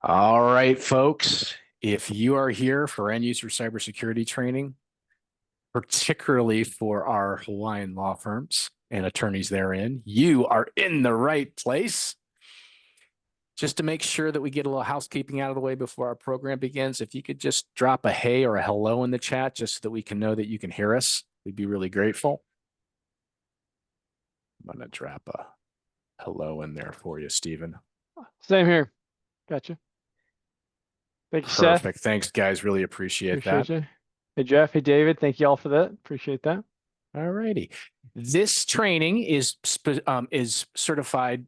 All right, folks, if you are here for end user cybersecurity training, particularly for our Hawaiian law firms and attorneys therein, you are in the right place. Just to make sure that we get a little housekeeping out of the way before our program begins, if you could just drop a hey or a hello in the chat just so that we can know that you can hear us, we'd be really grateful. I'm going to drop a hello in there for you, Stephen. Same here. Gotcha. Thank you, Seth. Perfect. Thanks, guys. Really appreciate that. You. Hey, Jeff. Hey, David. Thank you all for that. Appreciate that. All righty. This training is certified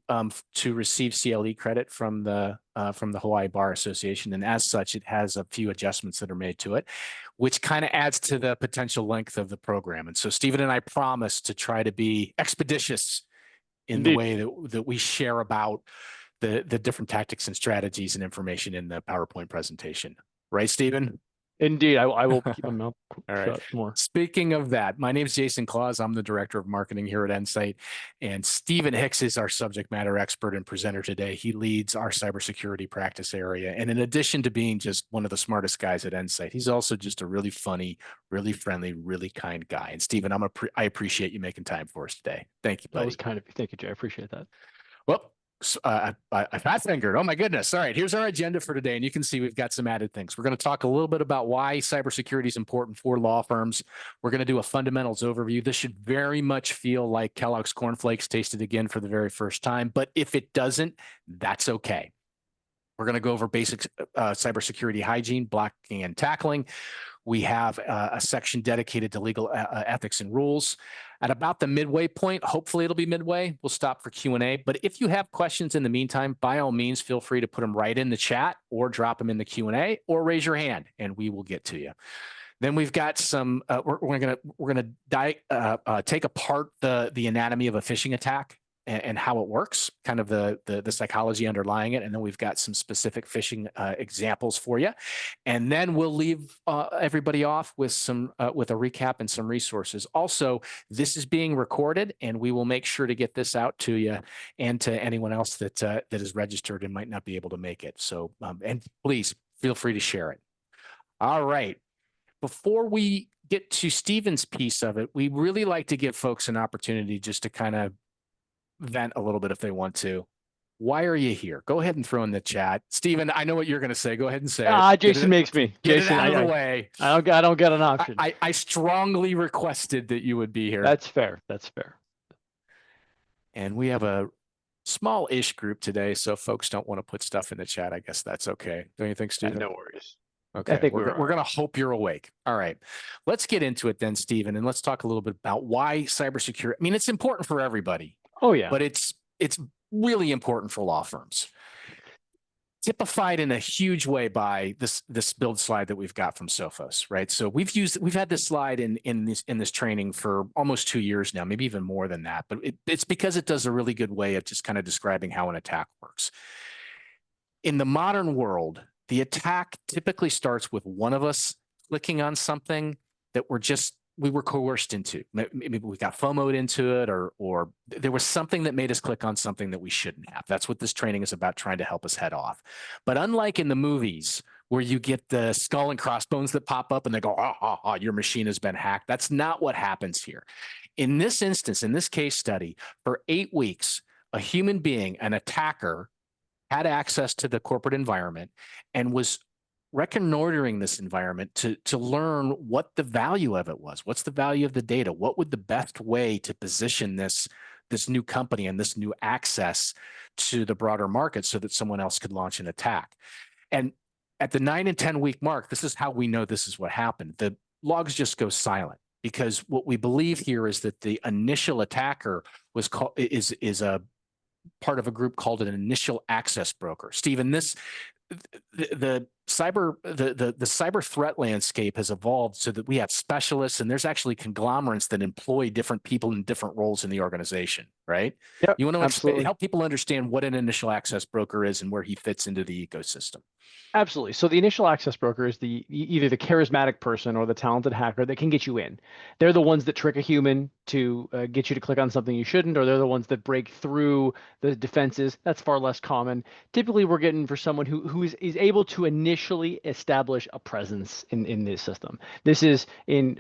to receive CLE credit from the Hawaii Bar Association, and as such, it has a few adjustments that are made to it, which kind of adds to the potential length of the program. And so, Stephen and I promise to try to be expeditious in the way that we share about the different tactics and strategies and information in the PowerPoint presentation. Right, Stephen? Indeed, I will keep my mouth shut more. Speaking of that, my name is Jason Claus. I'm the Director of Marketing here at Endsight, and Stephen Hicks is our subject matter expert and presenter today. He leads our cybersecurity practice area, and in addition to being just one of the smartest guys at Endsight, he's also just a really funny, really friendly, really kind guy. And Stephen, I appreciate you making time for us today. Thank you, buddy. That was kind of you. Thank you, Jay. I appreciate that. Well, I fat fingered. Oh my goodness. All right, here's our agenda for today. And you can see we've got some added things. We're going to talk a little bit about why cybersecurity is important for law firms. We're going to do a fundamentals overview. This should very much feel like Kellogg's cornflakes tasted again for the very first time. But if it doesn't, that's okay. We're going to go over basic cybersecurity hygiene, blocking and tackling. We have a section dedicated to legal ethics and rules. At about the midway point, hopefully it'll be midway, we'll stop for Q&A. But if you have questions in the meantime, by all means, feel free to put them right in the chat or drop them in the Q&A or raise your hand and we will get to you. Then we've got some, we're gonna take apart the anatomy of a phishing attack and how it works, kind of the psychology underlying it. And then we've got some specific phishing examples for you. And then we'll leave everybody off with with a recap and some resources. Also, this is being recorded and we will make sure to get this out to you and to anyone else that is registered and might not be able to make it. So, and please feel free to share it. All right. Before we get to Stephen's piece of it, we really like to give folks an opportunity just to kind of vent a little bit if they want to. Why are you here? Go ahead and throw in the chat. Stephen, I know what you're going to say. Go ahead and say it. Jason makes me. Get Jason, it out of the way. I don't get an option. I strongly requested that you would be here. That's fair. That's fair. And we have a small-ish group today, so folks don't want to put stuff in the chat. I guess that's okay. Don't you think, Stephen? No worries. Okay, I think we're going to hope you're awake. All right, let's get into it then, Stephen, and let's talk a little bit about why cybersecurity. I mean, it's important for everybody. Oh yeah, but it's really important for law firms. Typified in a huge way by this build slide that we've got from Sophos, right? So we've had this slide in this training for almost 2 years now, maybe even more than that. But it's because it does a really good way of just kind of describing how an attack works. In the modern world, the attack typically starts with one of us clicking on something that we were coerced into. Maybe we got FOMO'd into it, or there was something that made us click on something that we shouldn't have. That's what this training is about, trying to help us head off. But unlike in the movies where you get the skull and crossbones that pop up and they go, your machine has been hacked. That's not what happens here. In this instance, in this case study, for 8 weeks, a human being, an attacker, had access to the corporate environment and was reconnoitering this environment to learn what the value of it was. What's the value of the data? What would the best way to position this new company and this new access to the broader market so that someone else could launch an attack? And at the 9 and 10 week mark, this is how we know this is what happened. The logs just go silent because what we believe here is that the initial attacker is a part of a group called an initial access broker. Stephen, the the cyber threat landscape has evolved so that we have specialists, and there's actually conglomerates that employ different people in different roles in the organization, right? Yep, You want to absolutely. help people understand what an initial access broker is and where he fits into the ecosystem. Absolutely. So the initial access broker is either the charismatic person or the talented hacker that can get you in. They're the ones that trick a human to get you to click on something you shouldn't, or they're the ones that break through the defenses. That's far less common. Typically, we're getting for someone who is able to initially establish a presence in this system. This is in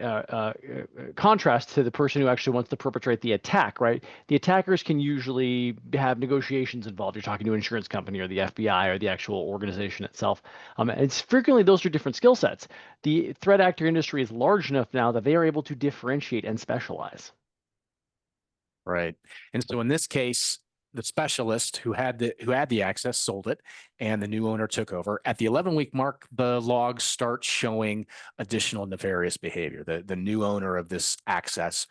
contrast to the person who actually wants to perpetrate the attack, right? The attackers can usually have negotiations involved. You're talking to an insurance company or the FBI or the actual organization itself. It's frequently those are different skill sets. The threat actor industry is large enough now that they are able to differentiate and specialize. Right. And so in this case, the specialist who had the access sold it, and the new owner took over. At the 11-week mark, the logs start showing additional nefarious behavior. The new owner of this access,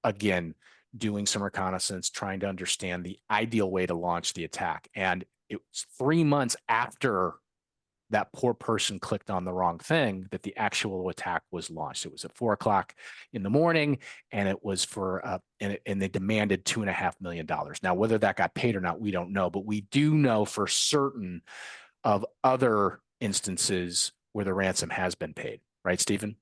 again, doing some reconnaissance, trying to understand the ideal way to launch the attack. And it was 3 months after that poor person clicked on the wrong thing that the actual attack was launched. It was at 4 o'clock in the morning, and it was for and they demanded $2.5 million. Now, whether that got paid or not, we don't know, but we do know for certain of other instances where the ransom has been paid, right, Stephen?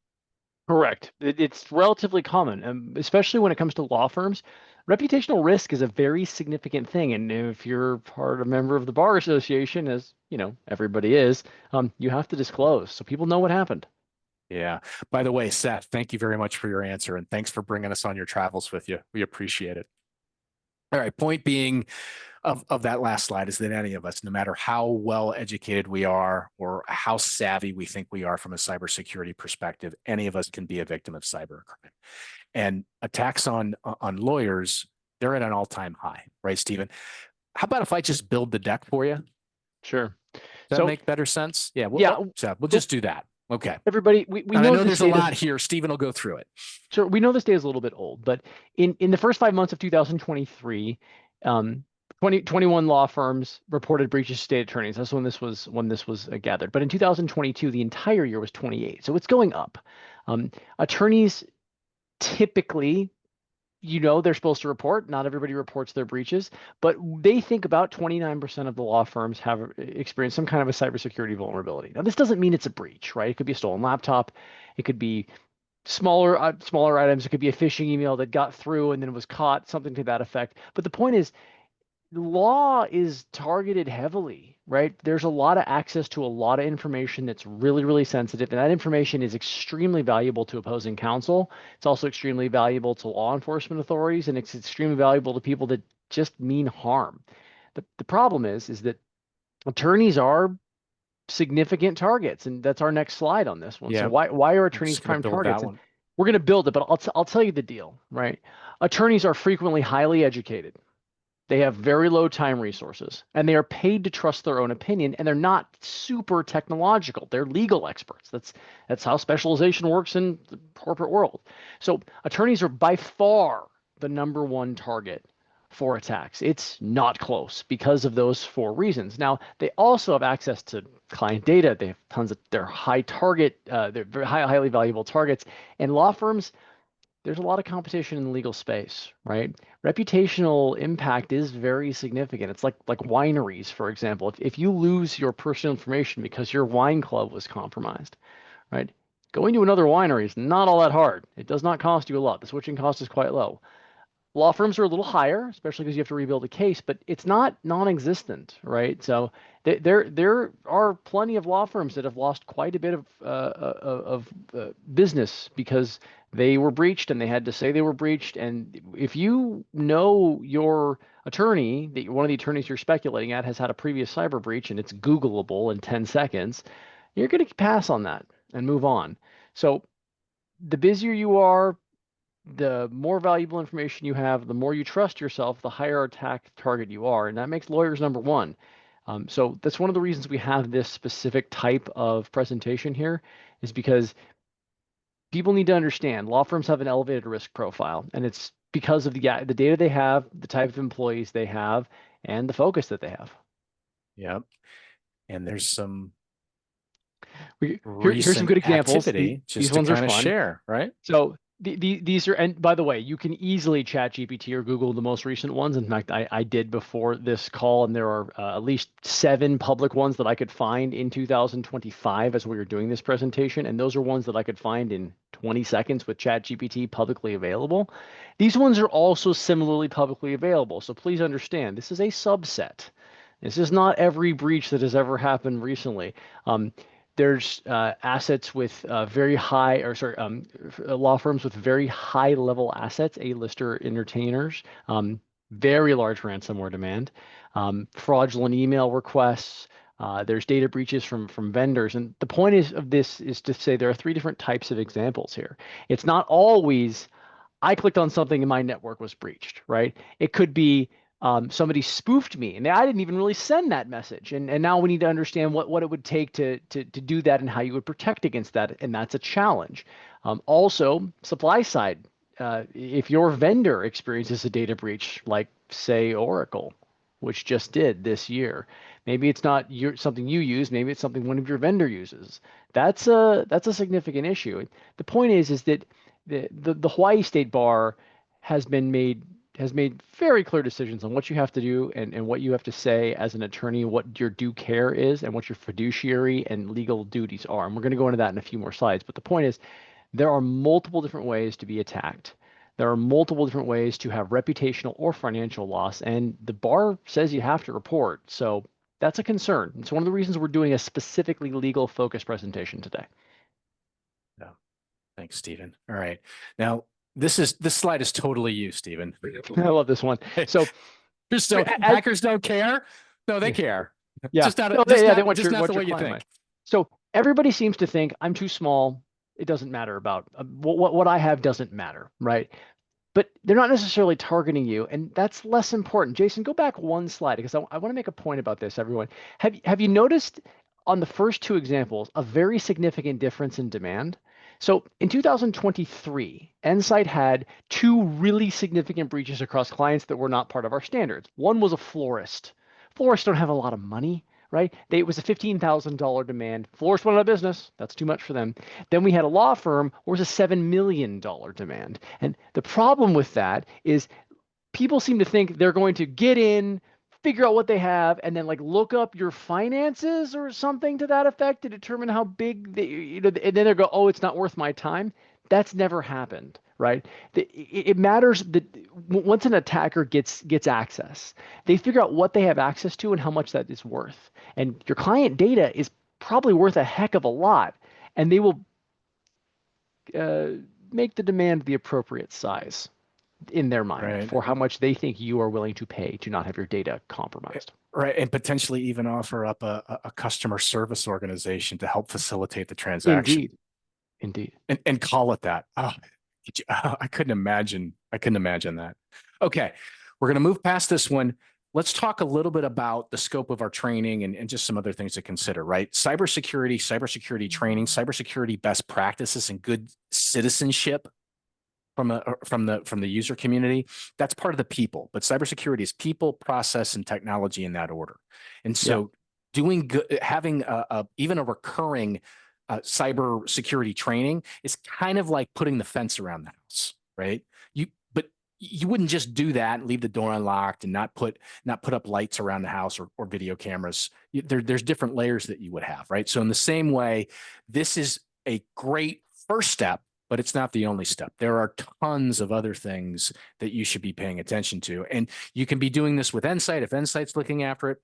Correct. It's relatively common, especially when it comes to law firms. Reputational risk is a very significant thing, and if you're a member of the bar association, as you know everybody is, you have to disclose so people know what happened. Yeah. By the way, Seth, thank you very much for your answer, and thanks for bringing us on your travels with you. We appreciate it. All right. Point being of that last slide is that any of us, no matter how well educated we are or how savvy we think we are from a cybersecurity perspective, any of us can be a victim of cybercrime. And attacks on lawyers, they're at an all-time high, right, Stephen? How about if I just build the deck for you? Sure. Does that So make better sense? Yeah. yeah, We'll just do that. Okay. everybody, we And I know know this there's a data. lot here. Stephen will go through it. So we know this data is a little bit old, but in the first 5 months of 2023, 21 law firms reported breaches to state attorneys. That's when this was gathered. But in 2022, the entire year was 28. So it's going up. Attorneys typically, they're supposed to report. Not everybody reports their breaches, but they think about 29% of the law firms have experienced some kind of a cybersecurity vulnerability. Now, this doesn't mean it's a breach, right? It could be a stolen laptop. It could be smaller items. It could be a phishing email that got through and then was caught, something to that effect. But the point is, law is targeted heavily, right? There's a lot of access to a lot of information that's really, really sensitive, and that information is extremely valuable to opposing counsel. It's also extremely valuable to law enforcement authorities, and it's extremely valuable to people that just mean harm. The problem is that attorneys are significant targets, and that's our next slide on this one. Yeah. So why are I'm attorneys just going to prime build targets? that And one. we're going to build it, but I'll tell you the deal, right? Attorneys are frequently highly educated. They have very low time resources, and they are paid to trust their own opinion, and they're not super technological. They're legal experts. That's how specialization works in the corporate world. So attorneys are by far the number one target for attacks. It's not close because of those four reasons. Now, they also have access to client data. They have tons of they're they're very highly valuable targets. And law firms, there's a lot of competition in the legal space, right? Reputational impact is very significant. It's like wineries, for example. If you lose your personal information because your wine club was compromised, right? Going to another winery is not all that hard. It does not cost you a lot. The switching cost is quite low. Law firms are a little higher, especially because you have to rebuild a case, but it's not non-existent, right? So there are plenty of law firms that have lost quite a bit of business because they were breached and they had to say they were breached. And if you know your attorney, that one of the attorneys you're speculating at has had a previous cyber breach and it's Googleable in 10 seconds, you're going to pass on that and move on. So the busier you are, the more valuable information you have, the more you trust yourself, the higher attack target you are. And that makes lawyers number one. So that's one of the reasons we have this specific type of presentation here, is because people need to understand law firms have an elevated risk profile, and it's because of the data they have, the type of employees they have, and the focus that they have. Yep. And there's some Here's some recent good examples. activity These just to ones are kind of fun. share, right? So these are, and by the way, you can easily chat GPT or Google the most recent ones. In fact, I did before this call, and there are at least 7 public ones that I could find in 2025 as we were doing this presentation. And those are ones that I could find in 20 seconds with chat GPT publicly available. These ones are also similarly publicly available. So please understand, this is a subset. This is not every breach that has ever happened recently. There's assets with very high, or sorry, law firms with very high level assets, A-lister entertainers, very large ransomware demand, fraudulent email requests. There's data breaches from vendors, and the point of this is to say there are 3 different types of examples here. It's not always I clicked on something and my network was breached, right? It could be somebody spoofed me and I didn't even really send that message. And now we need to understand what it would take to do that and how you would protect against that. And that's a challenge. Also, supply side, if your vendor experiences a data breach, like say Oracle, which just did this year, maybe it's not something you use, maybe it's something one of your vendor uses. That's a significant issue. The point is that the Hawaii State Bar has made very clear decisions on what you have to do and what you have to say as an attorney, what your due care is, and what your fiduciary and legal duties are. And we're going to go into that in a few more slides. But the point is, there are multiple different ways to be attacked. There are multiple different ways to have reputational or financial loss, and the bar says you have to report. So that's a concern. It's one of the reasons we're doing a specifically legal focused presentation today. Yeah. Thanks, Stephen. All right. Now, this slide is totally you, Stephen. I love this one. So just so hackers don't care. No, they care. Yeah. Just not, no, just yeah, not, they want just your, not the way you client think. might. So everybody seems to think I'm too small. It doesn't matter about what I have doesn't matter, right? But they're not necessarily targeting you, and that's less important. Jason, go back one slide because I want to make a point about this, everyone. Have you noticed on the first 2 examples a very significant difference in demand? So in 2023, Endsight had 2 really significant breaches across clients that were not part of our standards. One was a florist. Florists don't have a lot of money, right? It was a $15,000 demand. Florist went out of business. That's too much for them. Then we had a law firm where it was a $7 million demand. And the problem with that is people seem to think they're going to get in, figure out what they have, and then like look up your finances or something to that effect to determine how big and then they go, oh, it's not worth my time. That's never happened, right? It matters that once an attacker gets access, they figure out what they have access to and how much that is worth. And your client data is probably worth a heck of a lot, and they will make the demand the appropriate size in their mind for how much they think you are willing to pay to not have your data compromised. Right. And potentially even offer up a customer service organization to help facilitate the transaction. Indeed. And call it that. Oh, I couldn't imagine. I couldn't imagine that. Okay. We're going to move past this one. Let's talk a little bit about the scope of our training and just some other things to consider, right? Cybersecurity training, cybersecurity best practices and good citizenship from the user community. That's part of the people, but cybersecurity is people, process, and technology in that order. And so doing good, having even a recurring cybersecurity training is kind of like putting the fence around the house, right? But you wouldn't just do that and leave the door unlocked and not put up lights around the house or video cameras. There's different layers that you would have, right? So in the same way, this is a great first step, but it's not the only step. There are tons of other things that you should be paying attention to. And you can be doing this with Endsight. If Endsight's looking after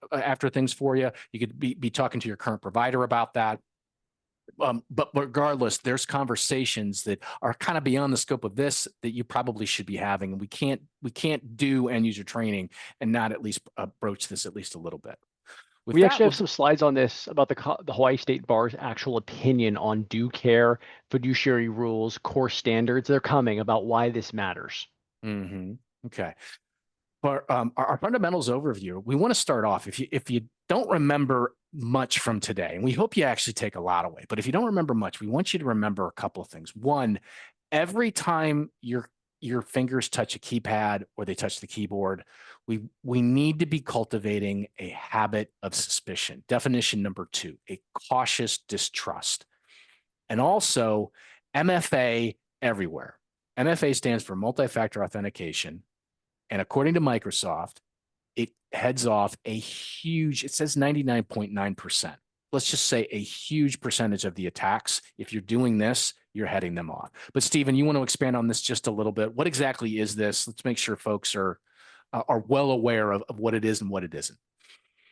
things for you, you could be talking to your current provider about that. But regardless, there's conversations that are kind of beyond the scope of this that you probably should be having. And we can't do end user training and not at least broach this at least a little bit. We actually have some slides on this about the Hawaii State Bar's actual opinion on due care, fiduciary rules, core standards. They're coming about why this matters. Okay. For our fundamentals overview, we want to start off. If you don't remember much from today, and we hope you actually take a lot away, but if you don't remember much, we want you to remember a couple of things. One, every time you're your fingers touch a keypad or they touch the keyboard. We need to be cultivating a habit of suspicion. Definition number 2, a cautious distrust. And also MFA everywhere. MFA stands for multi-factor authentication. And according to Microsoft, it heads off a huge, it says 99.9%. Let's just say a huge percentage of the attacks. If you're doing this, you're heading them off. But Stephen, you want to expand on this just a little bit. What exactly is this? Let's make sure folks are well aware of what it is and what it isn't.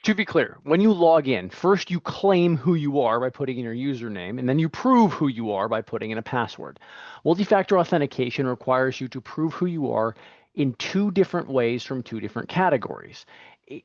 To be clear, when you log in, first you claim who you are by putting in your username, and then you prove who you are by putting in a password. Multi-factor authentication requires you to prove who you are in 2 different ways from 2 different categories.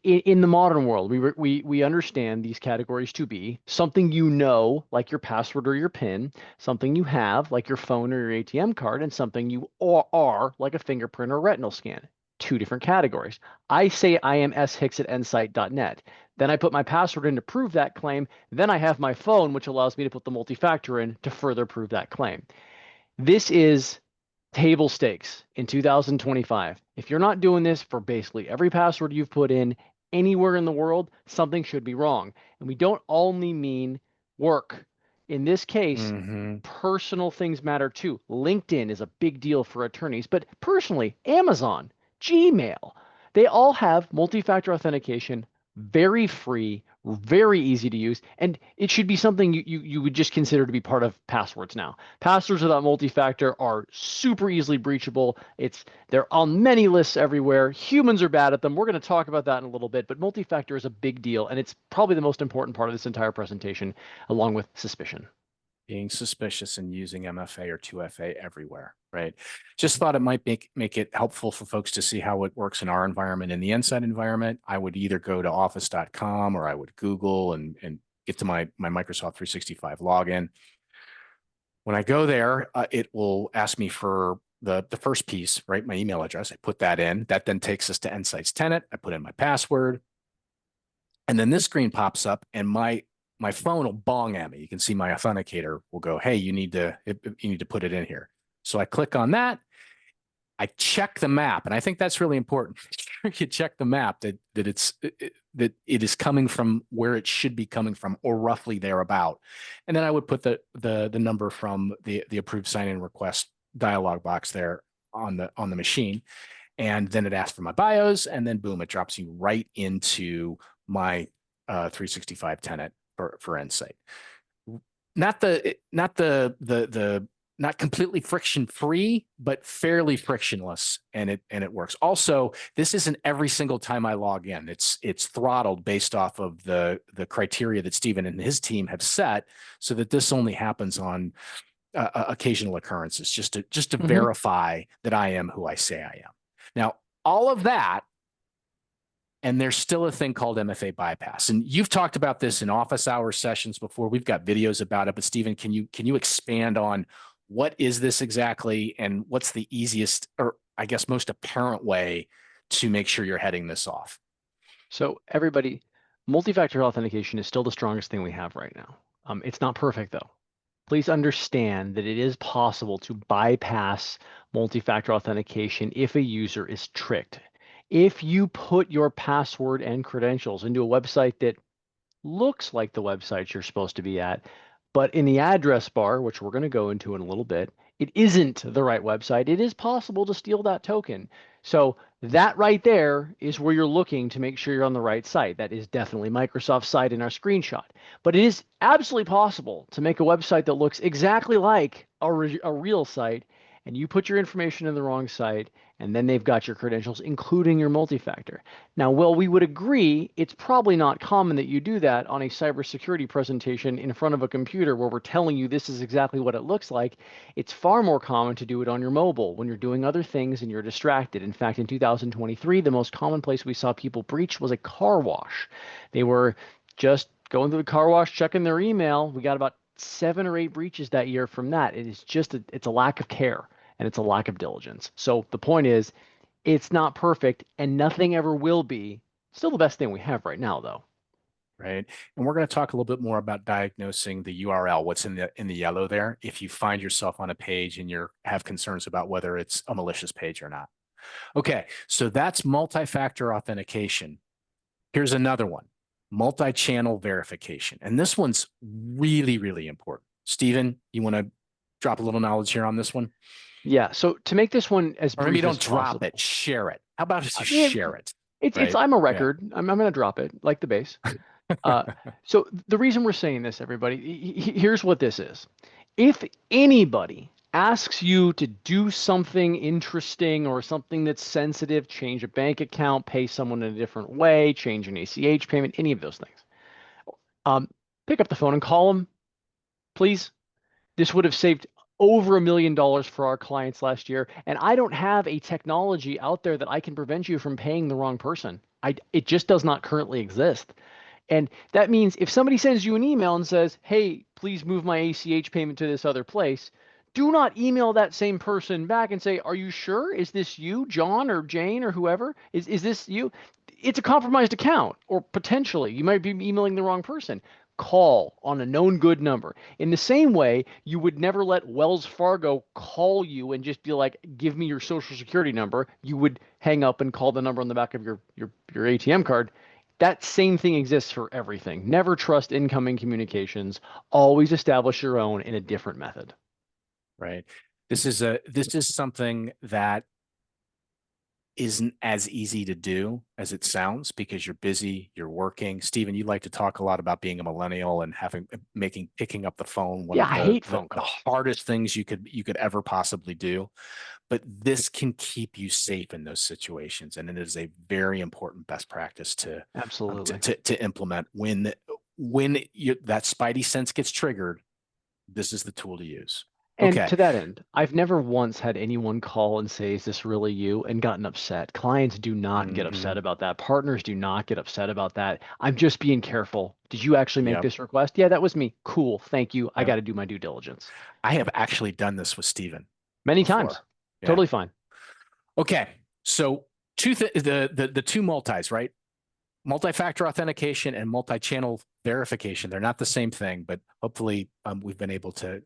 In the modern world, we understand these categories to be something you know, like your password or your PIN, something you have, like your phone or your ATM card, and something you are, like a fingerprint or retinal scan. 2 different categories. I say I am shicks at endsight.net. Then I put my password in to prove that claim. Then I have my phone, which allows me to put the multi-factor in to further prove that claim. This is table stakes in 2025. If you're not doing this for basically every password you've put in anywhere in the world, something should be wrong. And we don't only mean work. In this case, personal things matter too. LinkedIn is a big deal for attorneys, but personally, Amazon, Gmail, they all have multi-factor authentication, very free, very easy to use, and it should be something you would just consider to be part of passwords now. Passwords without multi-factor are super easily breachable. They're on many lists everywhere. Humans are bad at them. We're going to talk about that in a little bit, but multi-factor is a big deal, and it's probably the most important part of this entire presentation, along with suspicion. Being suspicious and using MFA or 2FA everywhere, right? Just thought it might make it helpful for folks to see how it works in our environment. In the Endsight environment, I would either go to office.com or I would Google and get to my Microsoft 365 login. When I go there, it will ask me for the first piece, right? My email address. I put that in. That then takes us to Endsight's tenant. I put in my password. And then this screen pops up and my phone will bong at me. You can see my authenticator will go, hey, you need to put it in here. So I click on that. I check the map, and I think that's really important. You check the map that it is coming from where it should be coming from, or roughly thereabout. And then I would put the number from the approved sign-in request dialog box there on the machine, and then it asks for my BIOS, and then boom, it drops you right into my 365 tenant for Endsight. Not completely friction free, but fairly frictionless, and it works. Also, this isn't every single time I log in. It's throttled based off of the criteria that Stephen and his team have set, so that this only happens on occasional occurrences, just to verify that I am who I say I am. Now, all of that. And there's still a thing called MFA bypass. And you've talked about this in office hour sessions before. We've got videos about it. But Stephen, can you expand on what is this exactly, and what's the easiest, or I guess most apparent way to make sure you're heading this off? So everybody, multi-factor authentication is still the strongest thing we have right now. It's not perfect though. Please understand that it is possible to bypass multi-factor authentication if a user is tricked. If you put your password and credentials into a website that looks like the website you're supposed to be at, but in the address bar, which we're going to go into in a little bit, it isn't the right website, it is possible to steal that token. So that right there is where you're looking to make sure you're on the right site. That is definitely Microsoft's site in our screenshot. But it is absolutely possible to make a website that looks exactly like a real site, and you put your information in the wrong site, and then they've got your credentials, including your multi-factor. Now, while we would agree it's probably not common that you do that on a cybersecurity presentation in front of a computer where we're telling you this is exactly what it looks like, it's far more common to do it on your mobile when you're doing other things and you're distracted. In fact, in 2023, the most common place we saw people breach was a car wash. They were just going to the car wash, checking their email. We got about 7 or 8 breaches that year from that. It is just it's a lack of care, and it's a lack of diligence. So the point is, it's not perfect, and nothing ever will be. Still the best thing we have right now, though. right? And we're going to talk a little bit more about diagnosing the URL, what's in the yellow there, if you find yourself on a page and you have concerns about whether it's a malicious page or not. Okay, so that's multi-factor authentication. Here's another one, multi-channel verification. And this one's really, really important. Stephen, you want to drop a little knowledge here on this one? Yeah. So to make this one as Or maybe brief as don't drop possible, it, share it. How about if I you mean, share it? it's Right? I'm a Yeah. record. I'm going to drop it like the base. Uh, so the reason we're saying this, everybody, here's what this is. If anybody asks you to do something interesting or something that's sensitive, change a bank account, pay someone in a different way, change an ACH payment, any of those things, um, pick up the phone and call them, please. This would have saved over $1 million for our clients last year. And I don't have a technology out there that I can prevent you from paying the wrong person. It just does not currently exist. And that means if somebody sends you an email and says, hey, please move my ACH payment to this other place, do not email that same person back and say, are you sure? Is this you, John or Jane or whoever? Is this you? It's a compromised account, or potentially you might be emailing the wrong person. Call on a known good number. In the same way, you would never let Wells Fargo call you and just be like, give me your social security number. You would hang up and call the number on the back of your ATM card. That same thing exists for everything. Never trust incoming communications. Always establish your own in a different method. Right. This is something that isn't as easy to do as it sounds because you're busy, you're working. Stephen, you like to talk a lot about being a millennial and picking up the phone one Yeah, of I hate phone the calls. hardest things you could ever possibly do. But this can keep you safe in those situations, and it is a very important best practice to Absolutely. to implement when that spidey sense gets triggered. This is the tool to use. And Okay. to that end, I've never once had anyone call and say, is this really you? And gotten upset. Clients do not get Mm-hmm. upset about that. Partners do not get upset about that. I'm just being careful. Did you actually make Yep. this request? Yeah, that was me. Cool. Thank you. I Yep. got to do my due diligence. I have actually done this with Stephen Many before. times. Yeah. Totally fine. Okay. So the two multis, right? Multi-factor authentication and multi-channel verification. They're not the same thing, but hopefully we've been able to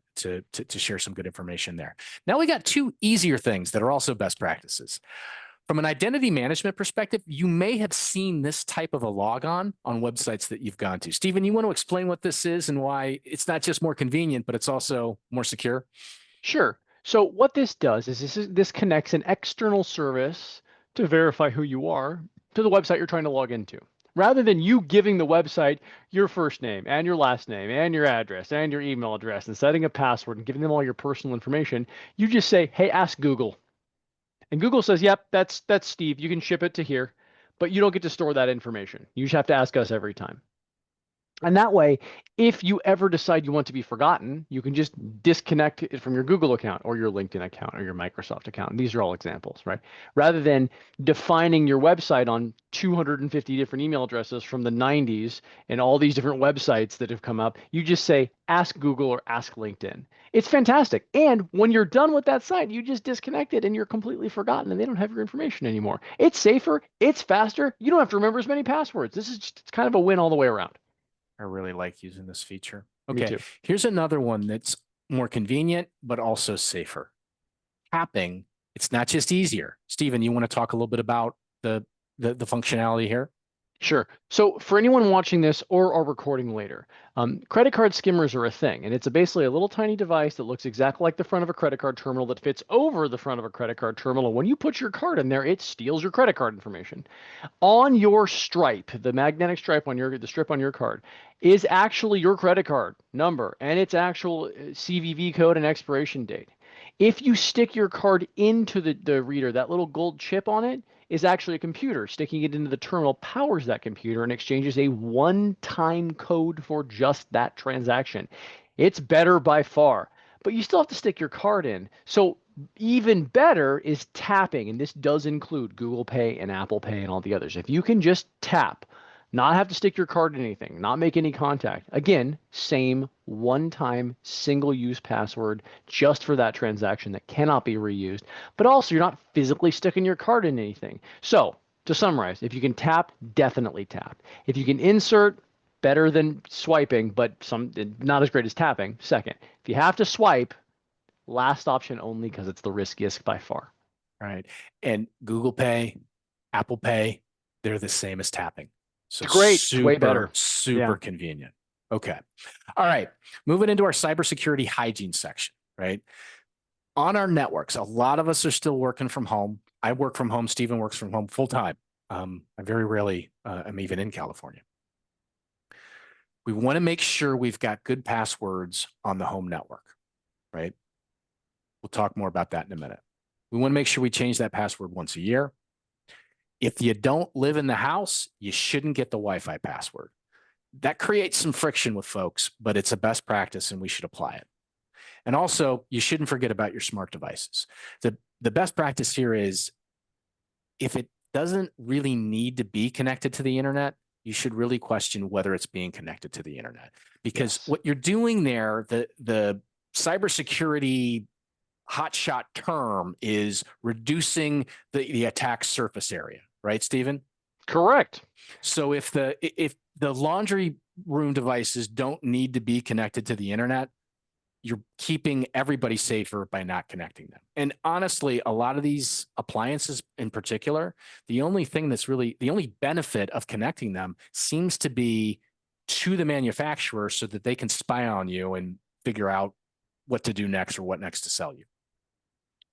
share some good information there. Now we got two easier things that are also best practices. From an identity management perspective, you may have seen this type of a logon on websites that you've gone to. Stephen, you want to explain what this is and why it's not just more convenient, but it's also more secure? Sure. So what this does is this connects an external service to verify who you are to the website you're trying to log into. Rather than you giving the website your first name and your last name and your address and your email address and setting a password and giving them all your personal information, you just say, hey, ask Google. And Google says, yep, that's Steve. You can ship it to here, but you don't get to store that information. You just have to ask us every time. And that way, if you ever decide you want to be forgotten, you can just disconnect it from your Google account or your LinkedIn account or your Microsoft account. And these are all examples, right? Rather than defining your website on 250 different email addresses from the 90s and all these different websites that have come up, you just say, ask Google or ask LinkedIn. It's fantastic. And when you're done with that site, you just disconnect it and you're completely forgotten and they don't have your information anymore. It's safer. It's faster. You don't have to remember as many passwords. This is just, it's kind of a win all the way around. I really like using this feature. Me Okay, too. here's another one that's more convenient, but also safer. Tapping, it's not just easier. Stephen, you want to talk a little bit about the functionality here? Sure. So for anyone watching this or are recording later, credit card skimmers are a thing, and it's basically a little tiny device that looks exactly like the front of a credit card terminal that fits over the front of a credit card terminal. And when you put your card in there, it steals your credit card information. On your stripe, the magnetic stripe on the strip on your card, is actually your credit card number and its actual CVV code and expiration date. If you stick your card into the reader, that little gold chip on it is actually a computer. Sticking it into the terminal powers that computer and exchanges a one-time code for just that transaction. It's better by far, but you still have to stick your card in. So even better is tapping, and this does include Google Pay and Apple Pay and all the others. If you can just tap, not have to stick your card in anything, not make any contact. Again, same one-time single-use password just for that transaction that cannot be reused, but also you're not physically sticking your card in anything. So to summarize, if you can tap, definitely tap. If you can insert, better than swiping, but not as great as tapping. Second, if you have to swipe, last option only because it's the riskiest by far. Right. And Google Pay, Apple Pay, they're the same as tapping. So It's great. It's way better. super Yeah. convenient. Okay. All right. Moving into our cybersecurity hygiene section, right? On our networks, a lot of us are still working from home. I work from home. Stephen works from home full time. I very rarely am even in California. We want to make sure we've got good passwords on the home network, right? We'll talk more about that in a minute. We want to make sure we change that password once a year. If you don't live in the house, you shouldn't get the Wi-Fi password. That creates some friction with folks, but it's a best practice and we should apply it. And also, you shouldn't forget about your smart devices. The best practice here is if it doesn't really need to be connected to the internet, you should really question whether it's being connected to the internet. Because what you're doing there, the cybersecurity hotshot term is reducing the attack surface area, right, Stephen? Correct. So if the laundry room devices don't need to be connected to the internet, you're keeping everybody safer by not connecting them. And honestly, a lot of these appliances in particular, the only benefit of connecting them seems to be to the manufacturer so that they can spy on you and figure out what to do next or what next to sell you.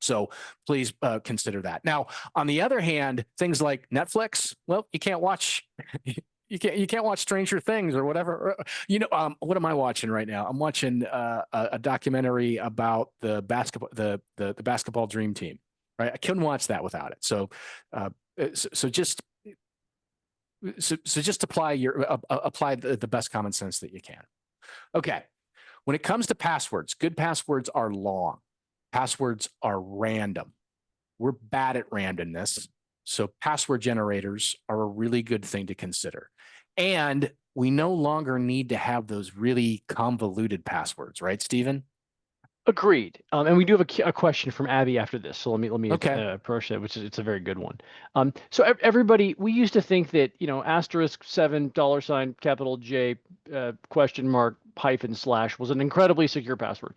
So please consider that. Now, on the other hand, things like Netflix, well, you can't watch you can't watch Stranger Things or whatever. What am I watching right now? I'm watching a documentary about the basketball dream team. Right, I couldn't watch that without it. So just apply the best common sense that you can. Okay, when it comes to passwords, good passwords are long. Passwords are random. We're bad at randomness. So password generators are a really good thing to consider. And we no longer need to have those really convoluted passwords, right, Stephen? Agreed. And we do have a question from Abby after this. So let me approach that, it's a very good one. So everybody, we used to think that, *7 capital J question mark / was an incredibly secure password.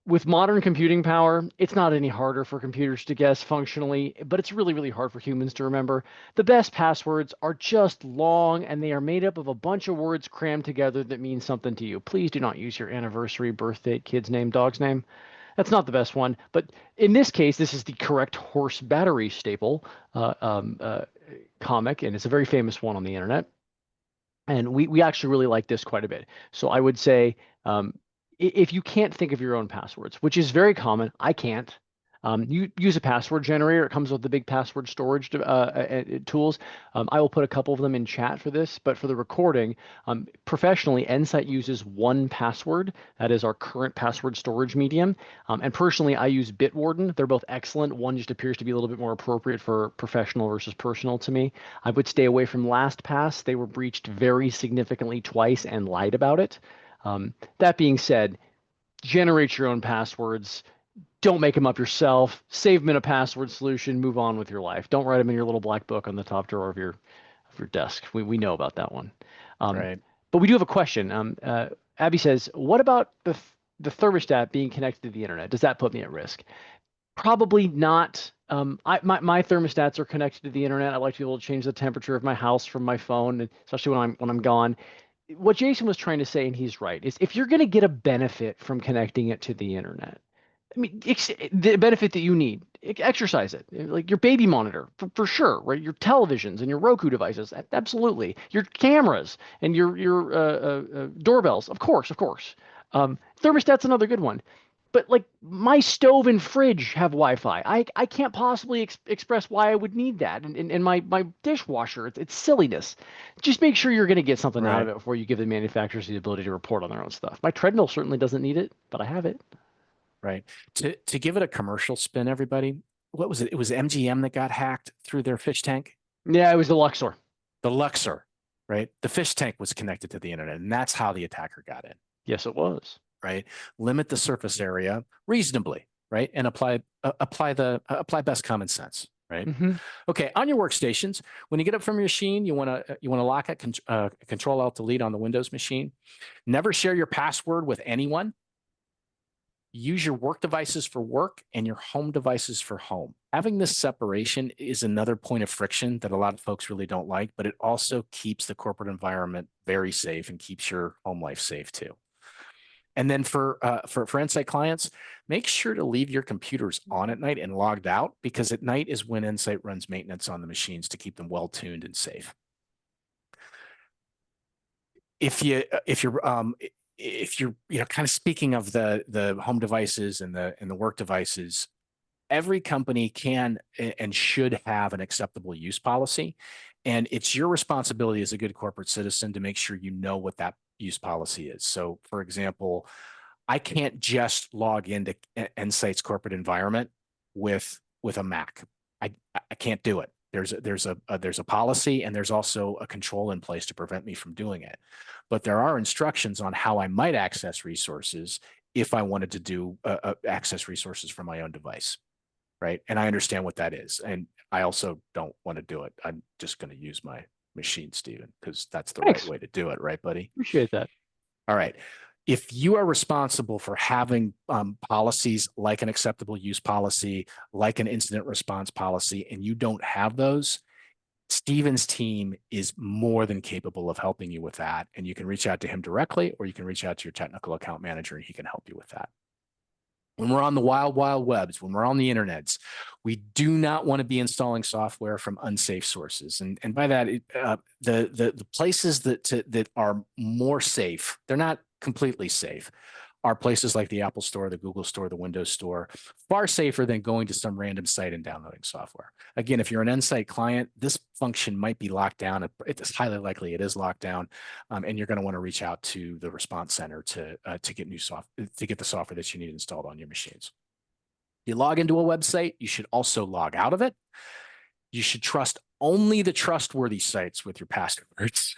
With modern computing power, it's not any harder for computers to guess functionally, but it's really, really hard for humans to remember. The best passwords are just long, and they are made up of a bunch of words crammed together that mean something to you. Please do not use your anniversary, birth date, kid's name, dog's name. That's not the best one, but in this case, this is the correct horse battery staple comic, and it's a very famous one on the internet. And we actually really like this quite a bit. So I would say, if you can't think of your own passwords, which is very common, I can't. You use a password generator. It comes with the big password storage tools. I will put a couple of them in chat for this, but for the recording, professionally, Endsight uses 1Password. That is our current password storage medium. And personally, I use Bitwarden. They're both excellent. One just appears to be a little bit more appropriate for professional versus personal to me. I would stay away from LastPass. They were breached very significantly twice and lied about it. That being said, generate your own passwords. Don't make them up yourself. Save them in a password solution. Move on with your life. Don't write them in your little black book on the top drawer of your desk. We know about that one. Right. But we do have a question. Abby says, "What about the thermostat being connected to the internet? Does that put me at risk?" Probably not. My thermostats are connected to the internet. I like to be able to change the temperature of my house from my phone, especially when I'm gone. What Jason was trying to say, and he's right, is if you're going to get a benefit from connecting it to the internet, I mean, the benefit that you need, exercise it. Like your baby monitor, for sure, right? Your televisions and your Roku devices, absolutely. Your cameras and your doorbells, of course. Thermostat's another good one. But like my stove and fridge have Wi-Fi. I can't possibly express why I would need that. And my dishwasher, it's silliness. Just make sure you're going to get something out of it before you give the manufacturers the ability to report on their own stuff. My treadmill certainly doesn't need it, but I have it. Right. To give it a commercial spin, everybody, what was it? It was MGM that got hacked through their fish tank. Yeah, it was the Luxor. The Luxor, right? The fish tank was connected to the internet, and that's how the attacker got in. Yes, it was. Right. Limit the surface area reasonably, right? And apply best common sense. right? Hmm. Okay, on your workstations, when you get up from your machine, you want to lock it, Control Alt Delete on the Windows machine. Never share your password with anyone. Use your work devices for work and your home devices for home. Having this separation is another point of friction that a lot of folks really don't like, but it also keeps the corporate environment very safe and keeps your home life safe too. And then for Endsight clients, make sure to leave your computers on at night and logged out, because at night is when Endsight runs maintenance on the machines to keep them well tuned and safe. If you're kind of speaking of the home devices and the work devices, every company can and should have an acceptable use policy. And it's your responsibility as a good corporate citizen to make sure you know what that use policy is. So, for example, I can't just log into Endsight's corporate environment with a Mac. I can't do it. There's a policy, and there's also a control in place to prevent me from doing it. But there are instructions on how I might access resources if I wanted to do access resources from my own device, right? And I understand what that is, and I also don't want to do it. I'm just going to use my machine, Stephen, because that's the right Thanks. way to do it, right, buddy? Appreciate that. All right. If you are responsible for having policies like an acceptable use policy, like an incident response policy, and you don't have those, Stephen's team is more than capable of helping you with that. And you can reach out to him directly, or you can reach out to your technical account manager and he can help you with that. When we're on the wild, wild webs, when we're on the internets, we do not want to be installing software from unsafe sources. And by that, the places that are more safe, they're not completely safe, are places like the Apple Store, the Google Store, the Windows Store, far safer than going to some random site and downloading software. Again, if you're an Endsight client, this function might be locked down. It's highly likely it is locked down, and you're going to want to reach out to the response center to get the software that you need installed on your machines. You log into a website, you should also log out of it. You should trust only the trustworthy sites with your passwords.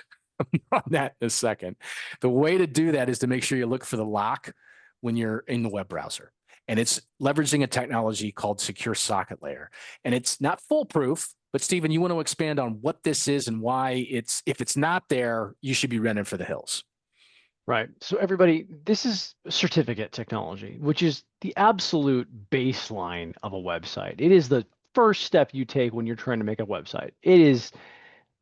On that in a second. The way to do that is to make sure you look for the lock when you're in the web browser. And it's leveraging a technology called Secure Socket Layer. And it's not foolproof, but Stephen, you want to expand on what this is and why if it's not there, you should be running for the hills. Right. So everybody, this is certificate technology, which is the absolute baseline of a website. It is the first step you take when you're trying to make a website. It is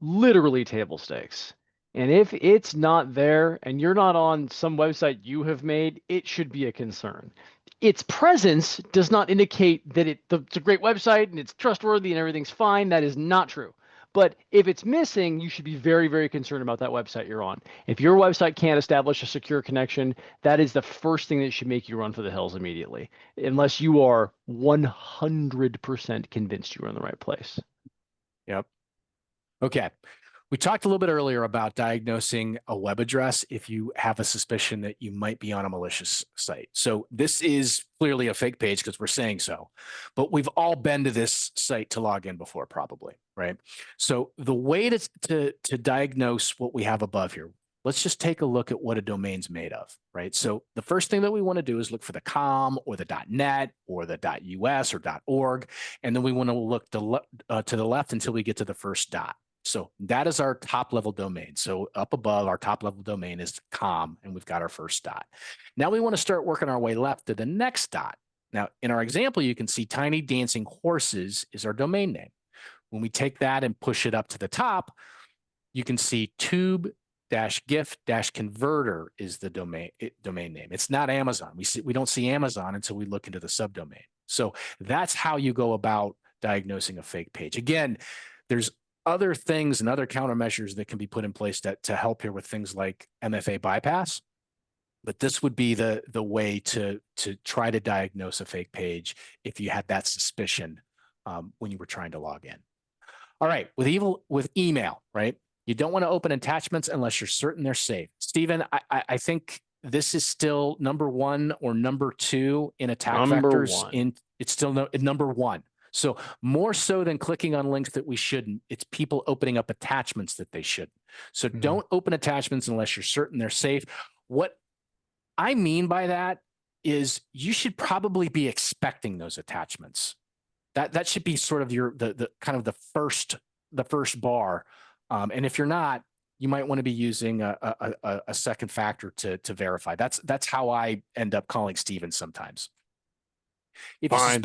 literally table stakes. And if it's not there and you're not on some website you have made, it should be a concern. Its presence does not indicate that it's a great website and it's trustworthy and everything's fine. That is not true. But if it's missing, you should be very, very concerned about that website you're on. If your website can't establish a secure connection, that is the first thing that should make you run for the hills immediately, unless you are 100% convinced you are in the right place. Yep. Okay. We talked a little bit earlier about diagnosing a web address if you have a suspicion that you might be on a malicious site. So this is clearly a fake page because we're saying so, but we've all been to this site to log in before, probably, right? So the way to diagnose what we have above here, let's just take a look at what a domain's made of, right? So the first thing that we want to do is look for the .com or the .net or the .us or .org, and then we want to look to the left until we get to the first dot. So that is our top level domain. So up above our top level domain is .com, and we've got our first dot. Now we want to start working our way left to the next dot. Now in our example, you can see Tiny Dancing Horses is our domain name. When we take that and push it up to the top, you can see tube-gif-converter is the domain name. It's not Amazon. We don't see Amazon until we look into the subdomain. So that's how you go about diagnosing a fake page. Again, there's other things and other countermeasures that can be put in place to help here with things like MFA bypass. But this would be the way to try to diagnose a fake page if you had that suspicion when you were trying to log in. All right, with email, right? You don't want to open attachments unless you're certain they're safe. Stephen, I think this is still number one or number two in attack vectors. It's still number one. So more so than clicking on links that we shouldn't, it's people opening up attachments that they shouldn't. So don't open attachments unless you're certain they're safe. What I mean by that is you should probably be expecting those attachments. That should be sort of the kind of the first bar. And if you're not, you might want to be using a second factor to verify. That's how I end up calling Steven sometimes. If you Fine.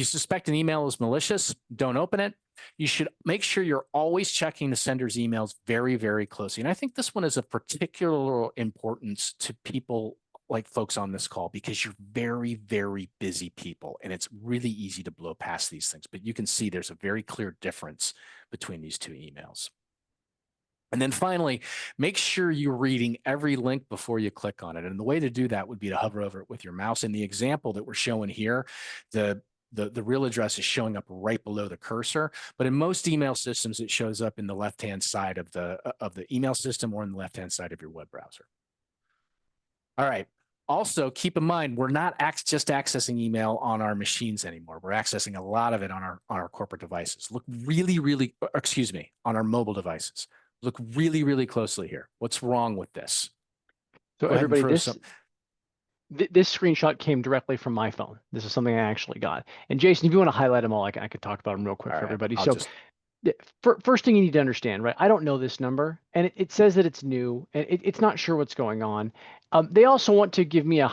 suspect an email is malicious, don't open it. You should make sure you're always checking the sender's emails very, very closely. And I think this one is of particular importance to people like folks on this call, because you're very, very busy people, and it's really easy to blow past these things. But you can see there's a very clear difference between these two emails. And then finally, make sure you're reading every link before you click on it. And the way to do that would be to hover over it with your mouse. In the example that we're showing here, the real address is showing up right below the cursor, but in most email systems, it shows up in the left-hand side of the email system or in the left-hand side of your web browser. All right. Also, keep in mind, we're not just accessing email on our machines anymore. We're accessing a lot of it on our corporate devices. Look really, on our mobile devices. Look really, really closely here. What's wrong with this? So Go ahead and everybody, throw this screenshot came directly from my phone. This is something I actually got. And Jason, if you want to highlight them all, I could talk about them real quick for everybody. So first thing you need to understand, right? I don't know this number, and it says that it's new, and it's not sure what's going on. They also want to give me a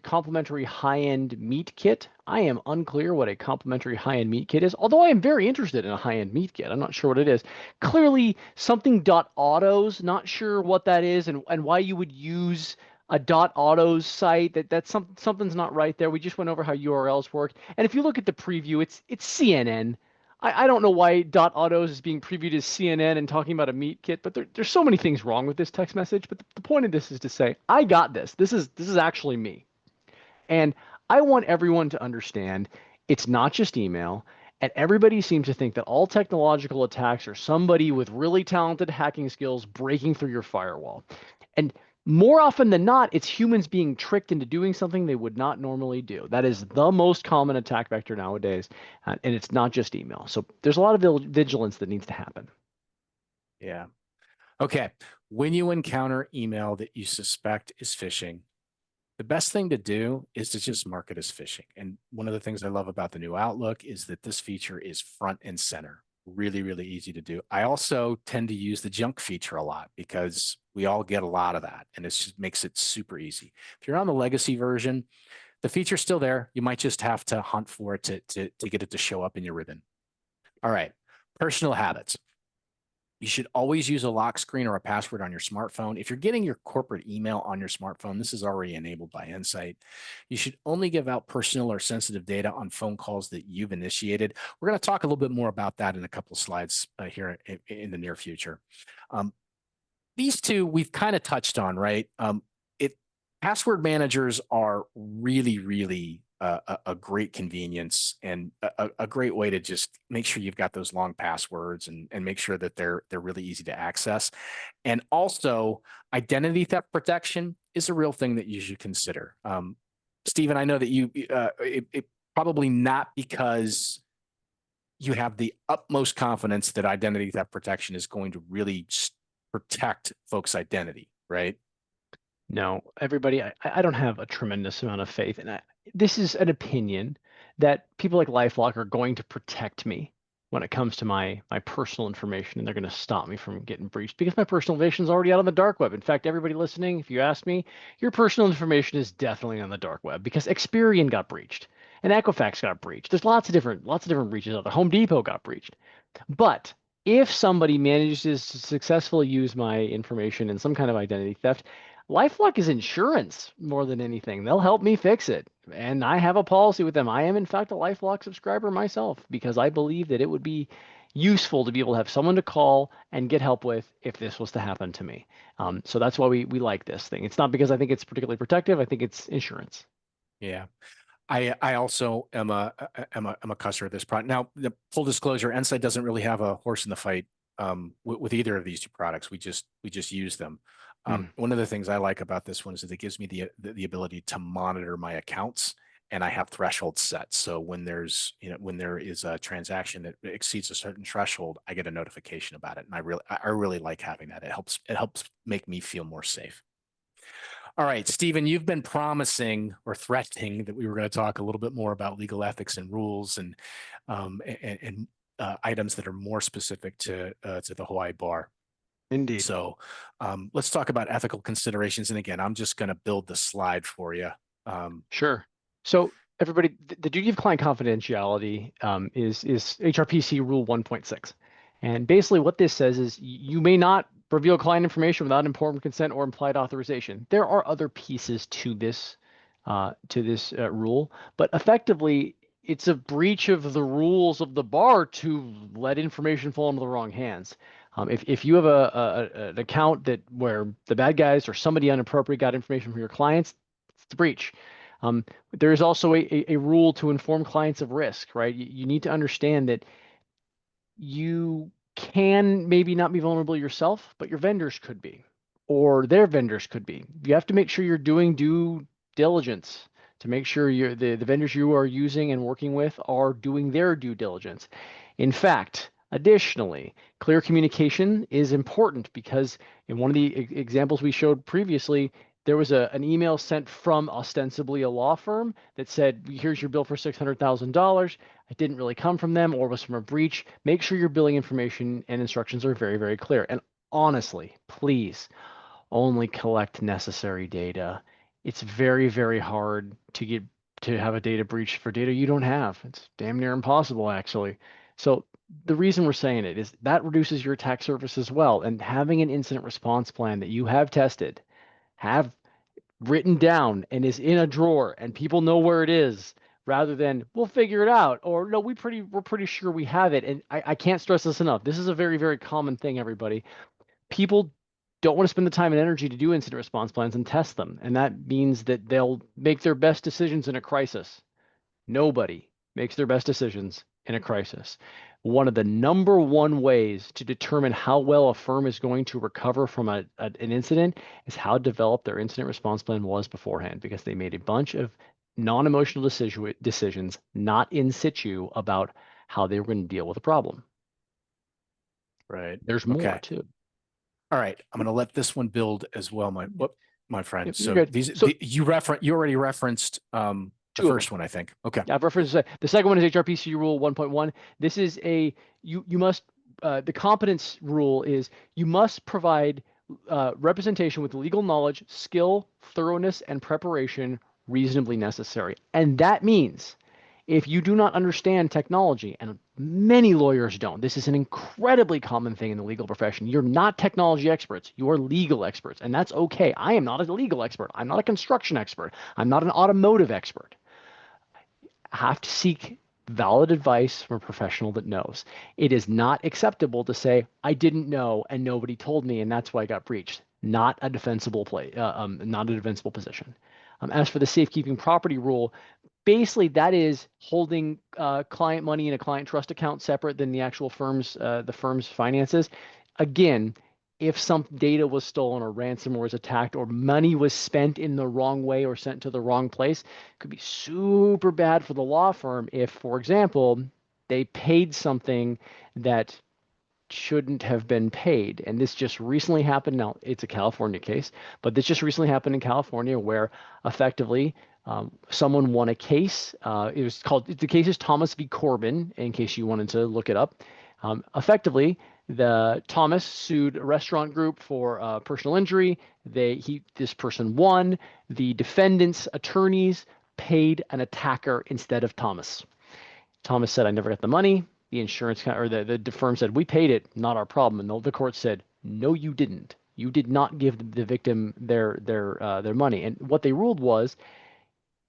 complimentary high-end meat kit. I am unclear what a complimentary high-end meat kit is, although I am very interested in a high-end meat kit. I'm not sure what it is. Clearly, something .autos, not sure what that is and why you would use a .autos site. Something's not right there. We just went over how URLs work. And if you look at the preview, it's CNN. I don't know why .autos is being previewed as CNN and talking about a meat kit, but there's so many things wrong with this text message. But the point of this is to say, I got this. This is actually me. And I want everyone to understand it's not just email. And everybody seems to think that all technological attacks are somebody with really talented hacking skills breaking through your firewall. And more often than not, it's humans being tricked into doing something they would not normally do. That is the most common attack vector nowadays, and it's not just email. So there's a lot of vigilance that needs to happen. Yeah. Okay. When you encounter email that you suspect is phishing, the best thing to do is to just mark it as phishing. And one of the things I love about the new Outlook is that this feature is front and center. Really, really easy to do. I also tend to use the junk feature a lot because we all get a lot of that, and it just makes it super easy. If you're on the legacy version, the feature's still there. You might just have to hunt for it to get it to show up in your ribbon. All right, personal habits. You should always use a lock screen or a password on your smartphone. If you're getting your corporate email on your smartphone, this is already enabled by Endsight. You should only give out personal or sensitive data on phone calls that you've initiated. We're going to talk a little bit more about that in a couple of slides here in the near future. These two we've kind of touched on, right? Password managers are really, really a great convenience and a great way to just make sure you've got those long passwords and make sure that they're really easy to access. And also, identity theft protection is a real thing that you should consider. Stephen, I know that it probably not because you have the utmost confidence that identity theft protection is going to really protect folks' identity, right? No, everybody, I don't have a tremendous amount of faith. And this is an opinion that people like LifeLock are going to protect me when it comes to my personal information, and they're going to stop me from getting breached because my personal information is already out on the dark web. In fact, everybody listening, if you ask me, your personal information is definitely on the dark web because Experian got breached and Equifax got breached. There's lots of different breaches out there. Home Depot got breached. But if somebody manages to successfully use my information in some kind of identity theft, LifeLock is insurance more than anything. They'll help me fix it. And I have a policy with them. I am, in fact, a LifeLock subscriber myself because I believe that it would be useful to be able to have someone to call and get help with if this was to happen to me. So that's why we like this thing. It's not because I think it's particularly protective. I think it's insurance. Yeah. I also am a customer of this product. Now, the full disclosure, Endsight doesn't really have a horse in the fight with either of these two products. We just use them. One of the things I like about this one is that it gives me the ability to monitor my accounts, and I have thresholds set. So when there is a transaction that exceeds a certain threshold, I get a notification about it, and I really like having that. It helps make me feel more safe. All right, Stephen, you've been promising or threatening that we were going to talk a little bit more about legal ethics and rules and items that are more specific to the Hawaii bar. Indeed. So let's talk about ethical considerations. And again, I'm just going to build the slide for you. Sure. So everybody, the duty of client confidentiality is HRPC Rule 1.6. And basically what this says is you may not reveal client information without informed consent or implied authorization. There are other pieces to this rule, but effectively it's a breach of the rules of the bar to let information fall into the wrong hands. If you have an account where the bad guys or somebody inappropriate got information from your clients, it's a breach. There is also a rule to inform clients of risk, right? You need to understand that you can maybe not be vulnerable yourself, but your vendors could be, or their vendors could be. You have to make sure you're doing due diligence to make sure the vendors you are using and working with are doing their due diligence. In fact, additionally, clear communication is important because in one of the examples we showed previously, there was an email sent from ostensibly a law firm that said, here's your bill for $600,000. It didn't really come from them or was from a breach. Make sure your billing information and instructions are very, very clear. And honestly, please only collect necessary data. It's very, very hard to have a data breach for data you don't have. It's damn near impossible, actually. So the reason we're saying it is that reduces your attack surface as well. And having an incident response plan that you have tested, have written down and is in a drawer and people know where it is, rather than we'll figure it out, or no, we're pretty sure we have it. And I can't stress this enough. This is a very, very common thing, everybody. People don't want to spend the time and energy to do incident response plans and test them. And that means that they'll make their best decisions in a crisis. Nobody makes their best decisions in a crisis. One of the number one ways to determine how well a firm is going to recover from an incident is how developed their incident response plan was beforehand, because they made a bunch of non-emotional decisions, not in situ, about how they were going to deal with a problem. Right. There's more Okay. too. All right. I'm going to let this one build as well, my friend. Yep, So you already referenced the first one, I think. Okay. I've referenced the second one is HRPC Rule 1.1. This is you must the competence rule is you must provide representation with legal knowledge, skill, thoroughness, and preparation reasonably necessary. And that means if you do not understand technology, and many lawyers don't, this is an incredibly common thing in the legal profession. You're not technology experts, you're legal experts, and that's okay. I am not a legal expert. I'm not a construction expert. I'm not an automotive expert. Have to seek valid advice from a professional that knows. It is not acceptable to say, I didn't know and nobody told me and that's why I got breached. Not a defensible not a defensible position. As for the safekeeping property rule, basically that is holding client money in a client trust account separate than the actual firm's finances. Again, if some data was stolen or ransomware was attacked or money was spent in the wrong way or sent to the wrong place, it could be super bad for the law firm if, for example, they paid something that shouldn't have been paid. And this just recently happened. Now, it's a California case, but this just recently happened in California where effectively someone won a case. The case is Thomas v. Corbin, in case you wanted to look it up. Effectively, Thomas sued a restaurant group for personal injury. This person won. The defendant's attorneys paid an attacker instead of Thomas. Thomas said, "I never got the money." The insurance or the firm said, "We paid it, not our problem." And the court said, "No, you didn't. You did not give the victim their money." And what they ruled was,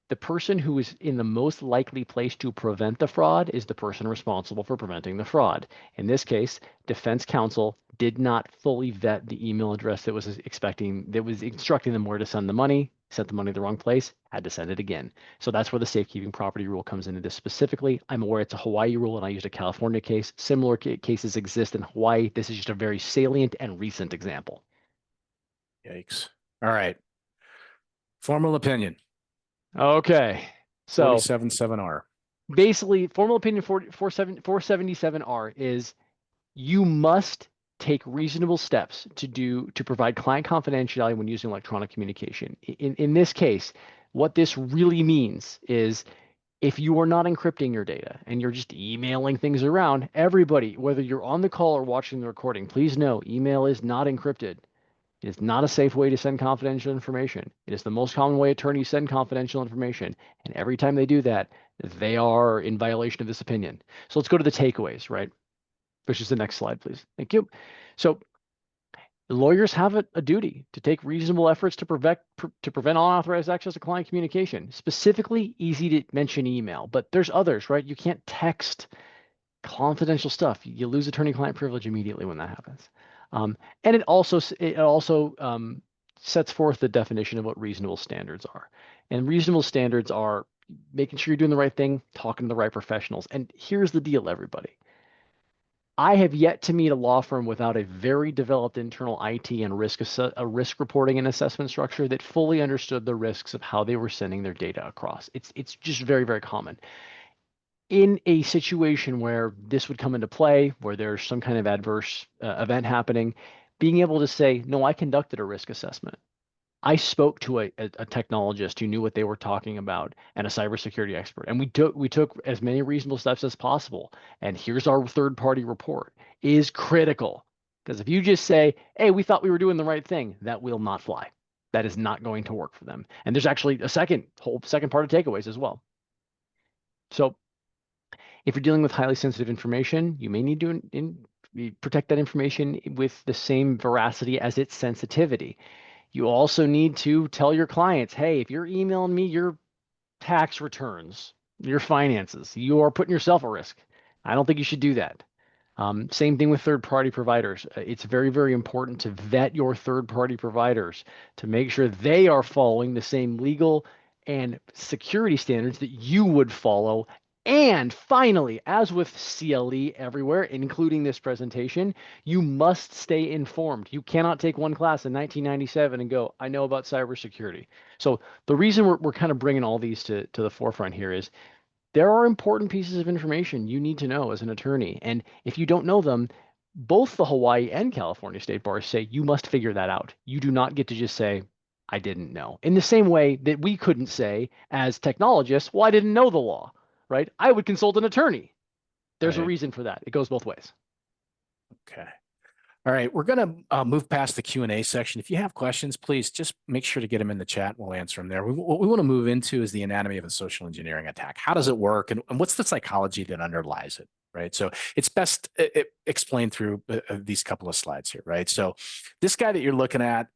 the person who is in the most likely place to prevent the fraud is the person responsible for preventing the fraud. In this case, defense counsel did not fully vet the email address that was instructing them where to send the money, sent the money to the wrong place, had to send it again. So that's where the safekeeping property rule comes into this specifically. I'm aware it's a Hawaii rule and I used a California case. Similar cases exist in Hawaii. This is just a very salient and recent example. Yikes. All right. Formal opinion. Okay. So 477R. Basically, formal opinion 477R is you must take reasonable steps to provide client confidentiality when using electronic communication. In this case, what this really means is if you are not encrypting your data and you're just emailing things around, everybody, whether you're on the call or watching the recording, please know email is not encrypted. It is not a safe way to send confidential information. It is the most common way attorneys send confidential information. And every time they do that, they are in violation of this opinion. So let's go to the takeaways, right? Which is the next slide, please. Thank you. So lawyers have a duty to take reasonable efforts to prevent unauthorized access to client communication, specifically easy to mention email, but there's others, right? You can't text confidential stuff. You lose attorney-client privilege immediately when that happens. And it also sets forth the definition of what reasonable standards are. And reasonable standards are making sure you're doing the right thing, talking to the right professionals. And here's the deal, everybody. I have yet to meet a law firm without a very developed internal IT and risk reporting and assessment structure that fully understood the risks of how they were sending their data across. It's just very, very common. In a situation where this would come into play, where there's some kind of adverse event happening, being able to say, no, I conducted a risk assessment. I spoke to a technologist who knew what they were talking about and a cybersecurity expert, and we took as many reasonable steps as possible. And here's our third-party report is critical, because if you just say, "Hey, we thought we were doing the right thing," that will not fly. That is not going to work for them. And there's actually a whole second part of takeaways as well. So if you're dealing with highly sensitive information, you may need to protect that information with the same veracity as its sensitivity. You also need to tell your clients, hey, if you're emailing me your tax returns, your finances, you are putting yourself at risk. I don't think you should do that. Same thing with third-party providers. It's very, very important to vet your third-party providers to make sure they are following the same legal and security standards that you would follow. And finally, as with CLE everywhere, including this presentation, you must stay informed. You cannot take one class in 1997 and go, I know about cybersecurity. So the reason we're kind of bringing all these to the forefront here is there are important pieces of information you need to know as an attorney. And if you don't know them, both the Hawaii and California state bars say you must figure that out. You do not get to just say, I didn't know. In the same way that we couldn't say as technologists, well, I didn't know the law, right? I would consult an attorney. There's a Right. reason for that. It goes both ways. Okay. All right, we're going to move past the Q&A section. If you have questions, please just make sure to get them in the chat. We'll answer them there. What we want to move into is the anatomy of a social engineering attack. How does it work, and what's the psychology that underlies it, right? So it's best explained through these couple of slides here, right? So this guy that you're looking at,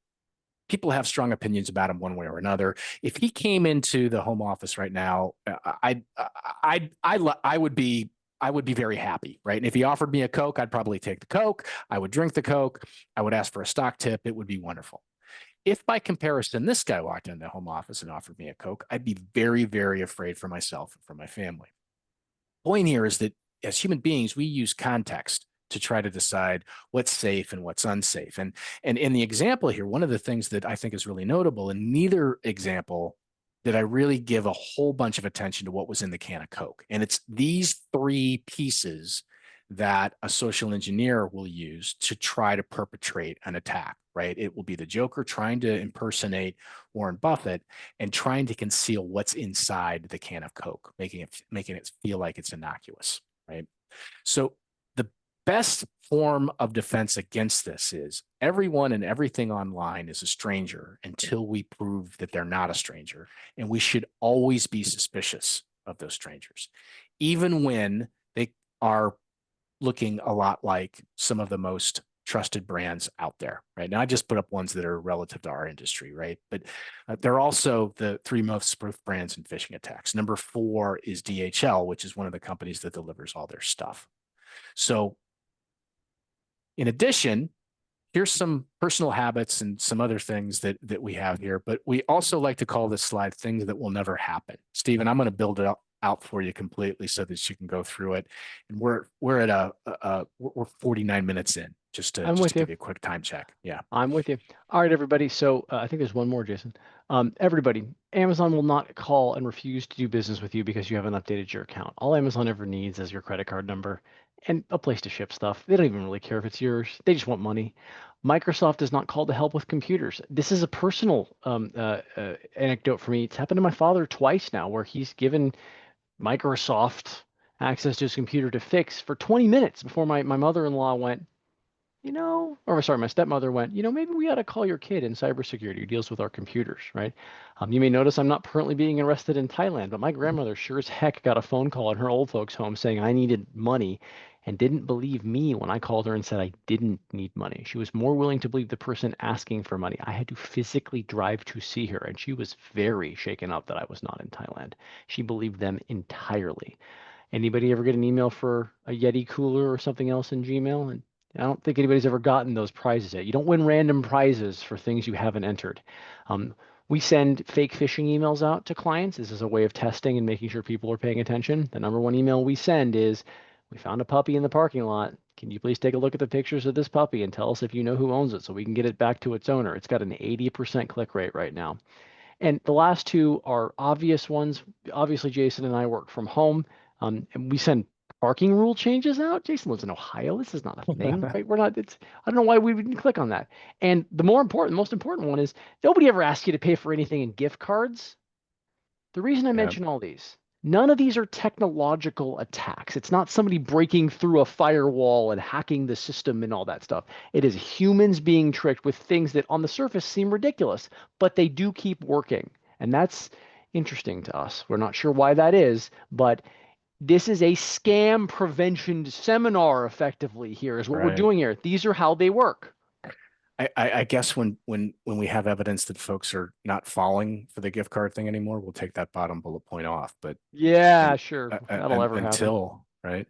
people have strong opinions about him one way or another. If he came into the home office right now, I would be very happy, right? And if he offered me a Coke, I'd probably take the Coke. I would drink the Coke. I would ask for a stock tip. It would be wonderful. If by comparison, this guy walked into the home office and offered me a Coke, I'd be very, very afraid for myself and for my family. Point here is that as human beings, we use context to try to decide what's safe and what's unsafe. And in the example here, one of the things that I think is really notable, in neither example did I really give a whole bunch of attention to what was in the can of Coke. And it's these three pieces that a social engineer will use to try to perpetrate an attack, right? It will be the Joker trying to impersonate Warren Buffett and trying to conceal what's inside the can of Coke, making it feel like it's innocuous, right? So the best form of defense against this is everyone and everything online is a stranger until we prove that they're not a stranger. And we should always be suspicious of those strangers, even when they are looking a lot like some of the most trusted brands out there, right? Now, I just put up ones that are relative to our industry, right? But they're also the three most proof brands in phishing attacks. Number 4 is DHL, which is one of the companies that delivers all their stuff. So in addition, here's some personal habits and some other things that we have here, but we also like to call this slide things that will never happen. Stephen, I'm going to build it out for you completely so that you can go through it. And we're at we're 49 minutes in, just to give you a quick time check. Yeah. I'm with you. All right, everybody. So I think there's one more, Jason. Everybody, Amazon will not call and refuse to do business with you because you haven't updated your account. All Amazon ever needs is your credit card number and a place to ship stuff. They don't even really care if it's yours. They just want money. Microsoft does not call to help with computers. This is a personal anecdote for me. It's happened to my father twice now, where he's given Microsoft access to his computer to fix for 20 minutes before my mother-in-law went, or sorry, my stepmother went, maybe we ought to call your kid in cybersecurity who deals with our computers, right? You may notice I'm not currently being arrested in Thailand, but my grandmother sure as heck got a phone call in her old folks' home saying I needed money and didn't believe me when I called her and said I didn't need money. She was more willing to believe the person asking for money. I had to physically drive to see her, and she was very shaken up that I was not in Thailand. She believed them entirely. Anybody ever get an email for a Yeti cooler or something else in Gmail? And I don't think anybody's ever gotten those prizes yet. You don't win random prizes for things you haven't entered. Um, we send fake phishing emails out to clients. This is a way of testing and making sure people are paying attention. The number one email we send is, we found a puppy in the parking lot. Can you please take a look at the pictures of this puppy and tell us if you know who owns it so we can get it back to its owner? It's got an 80% click rate right now. And the last two are obvious ones. Obviously, Jason and I work from home, and we send parking rule changes out. Jason lives in Ohio. This is not a thing, right? We're not. I don't know why we didn't click on that. And the most important one is nobody ever asks you to pay for anything in gift cards. The reason I Yeah. mention all these, none of these are technological attacks. It's not somebody breaking through a firewall and hacking the system and all that stuff. It is humans being tricked with things that on the surface seem ridiculous, but they do keep working. And that's interesting to us. We're not sure why that is, but this is a scam prevention seminar effectively here is what we're Right. doing here. These are how they work. I guess when we have evidence that folks are not falling for the gift card thing anymore, we'll take that bottom bullet point off. But Yeah, and sure. That'll ever happen. until, right?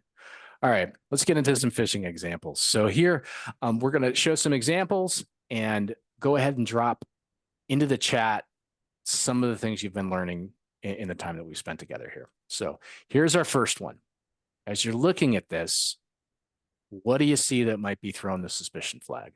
All right, let's get into some phishing examples. So here, we're going to show some examples and go ahead and drop into the chat some of the things you've been learning in the time that we spent together here. So here's our first one. As you're looking at this, what do you see that might be throwing the suspicion flag?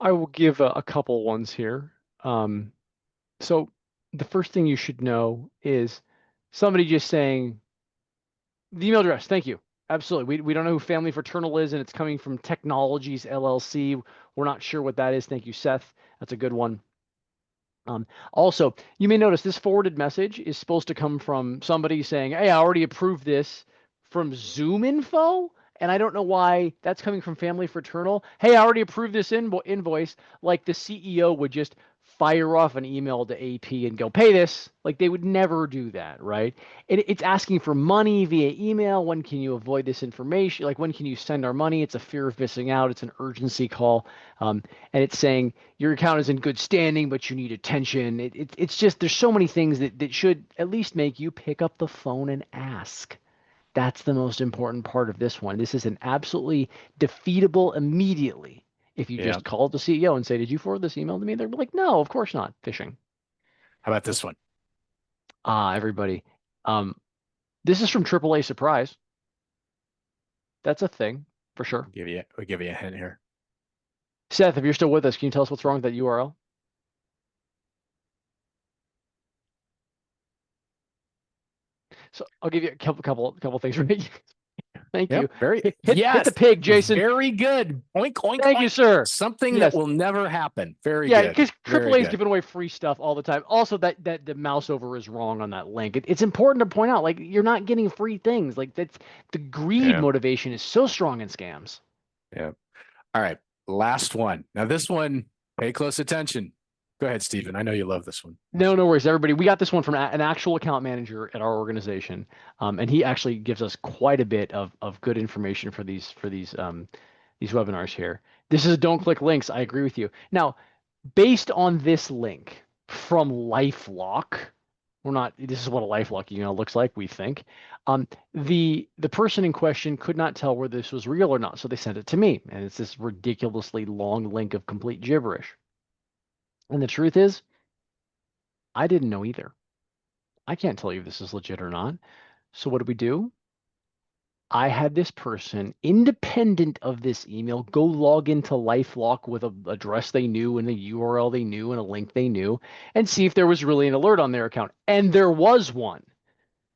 I will give a couple ones here. So the first thing you should know is somebody just saying the email address. Thank you. Absolutely. We don't know who Family Fraternal is, and it's coming from Technologies LLC. We're not sure what that is. Thank you, Seth. That's a good one. Also, you may notice this forwarded message is supposed to come from somebody saying, hey, I already approved this from Zoom info. And I don't know why that's coming from Family Fraternal. Hey, I already approved this invoice. Like the CEO would just fire off an email to AP and go, pay this. Like they would never do that, right? It's asking for money via email. When can you avoid this information? Like when can you send our money? It's a fear of missing out. It's an urgency call. And it's saying your account is in good standing, but you need attention. It's just there's so many things that should at least make you pick up the phone and ask. That's the most important part of this one. This is an absolutely defeatable immediately. If you Yeah. just call the CEO and say, did you forward this email to me? They're like, no, of course not. Phishing. How about this one? Everybody. Um, this is from AAA Surprise. That's a thing for sure. We'll give you a hint here. Seth, if you're still with us, can you tell us what's wrong with that URL? So I'll give you a couple things. Thank Yep. you. Hit Yes. the pig, Jason. Very good. Oink, oink, Thank you, oink. sir. Something that Yes. will never happen. Very Yeah, good. because Very AAA is good. giving away free stuff all the time. Also, that the mouse over is wrong on that link. It's important to point out, like you're not getting free things. Like that's the greed Yeah. motivation is so strong in scams. Yeah. All right. Last one. Now, this one, pay close attention. Go ahead, Stephen. I know you love this one. No, no worries, everybody. We got this one from an actual account manager at our organization, and he actually gives us quite a bit of good information for these webinars here. This is don't click links. I agree with you. Now, based on this link from LifeLock, we're not. This is what a LifeLock email looks like. We think the person in question could not tell whether this was real or not, so they sent it to me, and it's this ridiculously long link of complete gibberish. And the truth is, I didn't know either. I can't tell you if this is legit or not. So what do? I had this person, independent of this email, go log into LifeLock with an address they knew and a URL they knew and a link they knew and see if there was really an alert on their account. And there was one.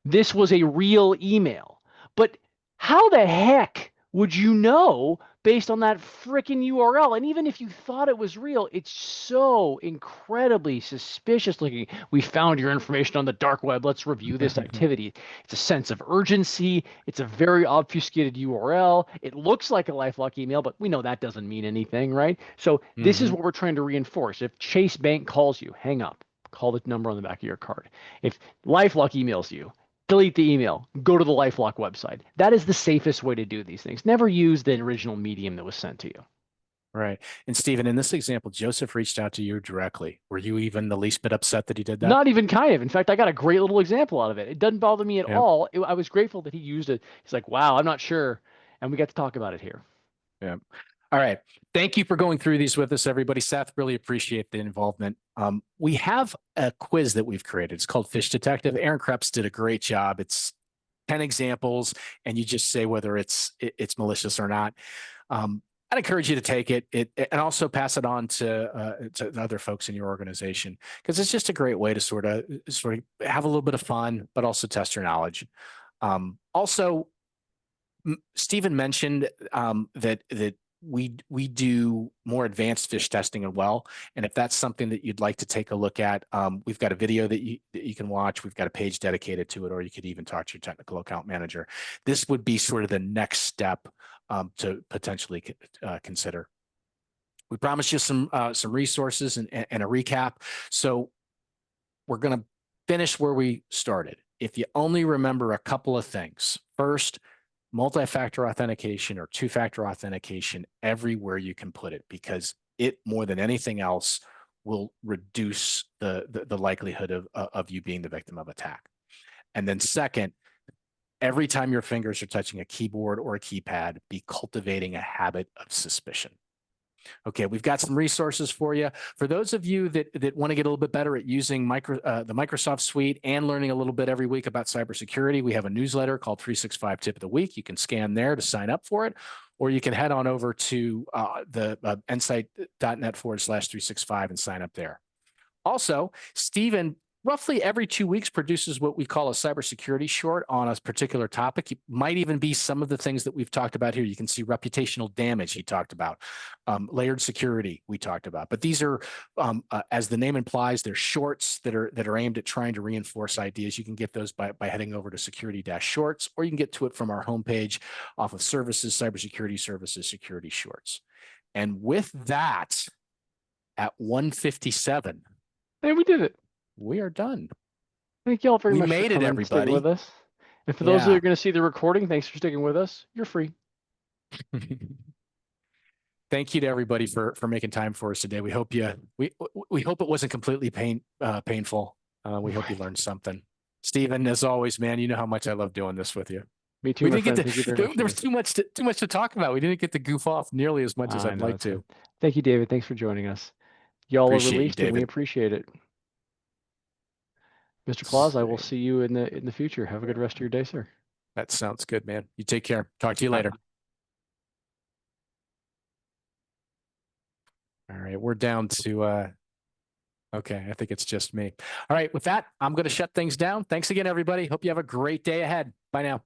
This was a real email. But how the heck would you know based on that freaking URL? And even if you thought it was real, it's so incredibly suspicious looking. We found your information on the dark web. Let's review this activity. It's a sense of urgency. It's a very obfuscated URL. It looks like a LifeLock email, but we know that doesn't mean anything, right? So this is what we're trying to reinforce. If Chase Bank calls you, hang up. Call the number on the back of your card. If LifeLock emails you, delete the email, go to the LifeLock website. That is the safest way to do these things. Never use the original medium that was sent to you. Right. And Stephen, in this example, Joseph reached out to you directly. Were you even the least bit upset that he did that? Not even kind of. In fact, I got a great little example out of it. It doesn't bother me at all. I was grateful that he used it. He's like, wow, I'm not sure. And we got to talk about it here. Yeah. All right. Thank you for going through these with us, everybody. Seth, really appreciate the involvement. We have a quiz that we've created. It's called Fish Detective. Aaron Krebs did a great job. It's 10 examples, and you just say whether it's malicious or not. I'd encourage you to take it, and also pass it on to other folks in your organization, because it's just a great way to sort of have a little bit of fun, but also test your knowledge. Also, Stephen mentioned that we do more advanced fish testing as well. And if that's something that you'd like to take a look at, we've got a video that you can watch. We've got a page dedicated to it, or you could even talk to your technical account manager. This would be sort of the next step to potentially consider. We promised you some resources and a recap. So we're going to finish where we started. If you only remember a couple of things. First, multi-factor authentication or two-factor authentication everywhere you can put it, because it, more than anything else, will reduce the likelihood of you being the victim of attack. And then second, every time your fingers are touching a keyboard or a keypad, be cultivating a habit of suspicion. Okay, we've got some resources for you. For those of you that want to get a little bit better at using the Microsoft Suite and learning a little bit every week about cybersecurity, we have a newsletter called 365 Tip of the Week. You can scan there to sign up for it, or you can head on over to the endsight.net/365 and sign up there. Also, Stephen roughly every 2 weeks produces what we call a cybersecurity short on a particular topic. It might even be some of the things that we've talked about here. You can see reputational damage he talked about, layered security we talked about. But these are, as the name implies, they're shorts that are aimed at trying to reinforce ideas. You can get those by heading over to security-shorts, or you can get to it from our homepage off of services, cybersecurity services, security shorts. And with that, at 1:57, and we did it. We are done. Thank you all very much. We made it, everybody. With us. And for those that are going to see the recording, thanks for sticking with us. You're free. Thank you to everybody for making time for us today. We hope we hope it wasn't completely painful. We hope you learned something. Stephen, as always, man, you know how much I love doing this with you. Me too. We didn't get to, there was too much to talk about. We didn't get to goof off nearly as much as I'd like to. Thank you, David. Thanks for joining us. Y'all are released, and we appreciate it. Mr. Claus, I will see you in the future. Have a good rest of your day, sir. That sounds good, man. You take care. Talk to you later. All right, we're down to, okay, I think it's just me. All right, with that, I'm going to shut things down. Thanks again, everybody. Hope you have a great day ahead. Bye now.